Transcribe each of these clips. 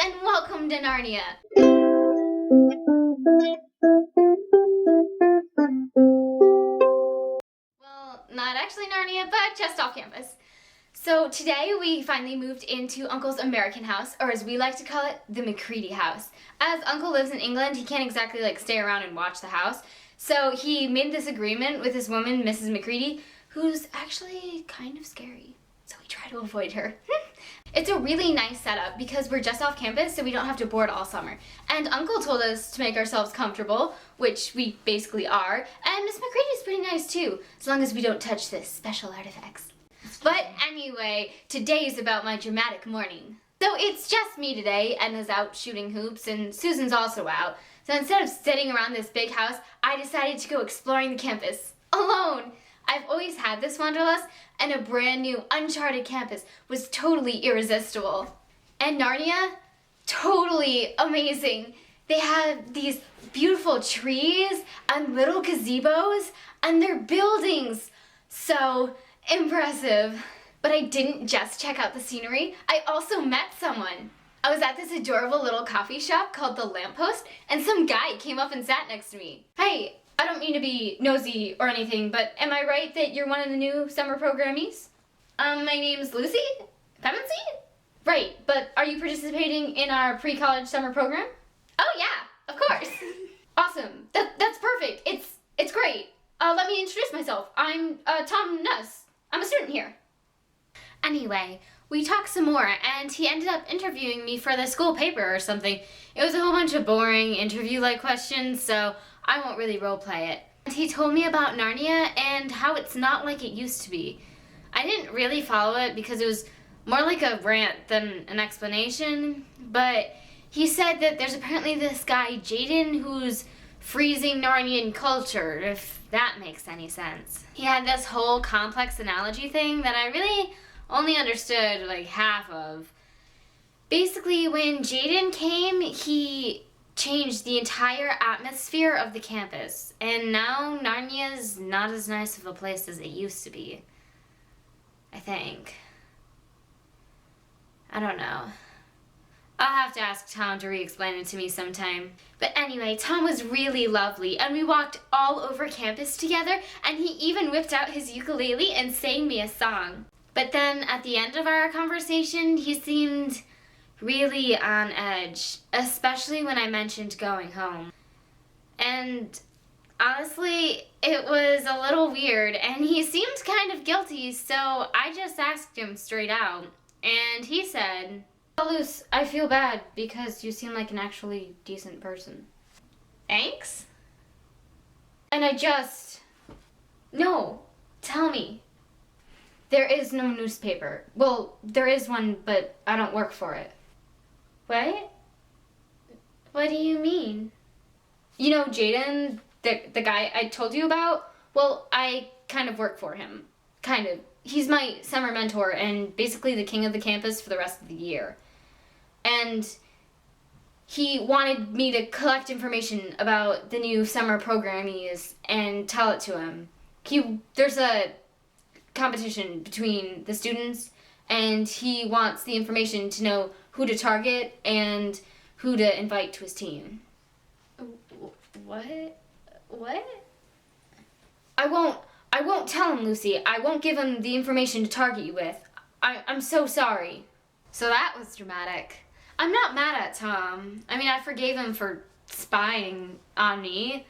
and welcome to Narnia. Well, not actually Narnia, but just off campus. So today we finally moved into Uncle's American house, or as we like to call it, the Macready house. As Uncle lives in England, he can't exactly stay around and watch the house. So he made this agreement with this woman, Mrs. Macready, who's actually kind of scary. So we try to avoid her. It's a really nice setup because we're just off campus, so we don't have to board all summer. And Uncle told us to make ourselves comfortable, which we basically are. And Miss Macready's pretty nice too, as long as we don't touch the special artifacts. But anyway, today's about my dramatic morning. So it's just me today, Edna's out shooting hoops, and Susan's also out. So instead of sitting around this big house, I decided to go exploring the campus, alone. I've always had this wanderlust, and a brand new, uncharted campus was totally irresistible. And Narnia? Totally amazing. They have these beautiful trees and little gazebos, and their buildings. So impressive. But I didn't just check out the scenery, I also met someone. I was at this adorable little coffee shop called The Lamppost, and some guy came up and sat next to me. Hey, I don't mean to be nosy or anything, but am I right that you're one of the new summer programmees? My name's Lucy? Pevensey? Right, but are you participating in our pre-college summer program? Oh yeah, of course. Awesome, that's perfect, it's great. Let me introduce myself. I'm Tom Nuss. I'm a student here. Anyway, we talked some more, and he ended up interviewing me for the school paper or something. It was a whole bunch of boring interview-like questions, so I won't really roleplay it. And he told me about Narnia and how it's not like it used to be. I didn't really follow it because it was more like a rant than an explanation, but he said that there's apparently this guy, Jaden, who's freezing Narnian culture, if that makes any sense. He had this whole complex analogy thing that I really only understood half of. Basically, when Jaden came, he changed the entire atmosphere of the campus, and now Narnia's not as nice of a place as it used to be. I think. I don't know. I'll have to ask Tom to re-explain it to me sometime. But anyway, Tom was really lovely, and we walked all over campus together, and he even whipped out his ukulele and sang me a song. But then at the end of our conversation, he seemed really on edge, especially when I mentioned going home. And honestly, it was a little weird, and he seemed kind of guilty, so I just asked him straight out. And he said, "Oh, Luce, I feel bad because you seem like an actually decent person." Thanks? And no, tell me. There is no newspaper. Well, there is one, but I don't work for it. What? What do you mean? You know Jaden, the guy I told you about? Well, I kind of work for him. Kind of. He's my summer mentor and basically the king of the campus for the rest of the year. And he wanted me to collect information about the new summer programmees and tell it to him. There's a competition between the students, and he wants the information to know who to target and who to invite to his team. What? I won't tell him, Lucy. I won't give him the information to target you with. I'm so sorry. So that was dramatic. I'm not mad at Tom. I mean, I forgave him for spying on me.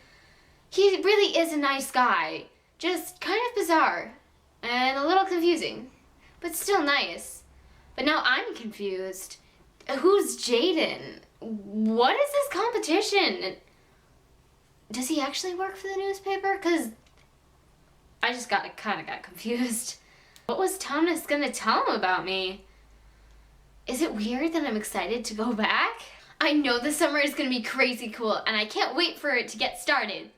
He really is a nice guy. Just kind of bizarre. And a little confusing. But still nice. But now I'm confused. Who's Jaden? What is this competition? Does he actually work for the newspaper? 'Cause I just kind of got confused. What was Thomas gonna tell him about me? Is it weird that I'm excited to go back? I know this summer is gonna be crazy cool, and I can't wait for it to get started.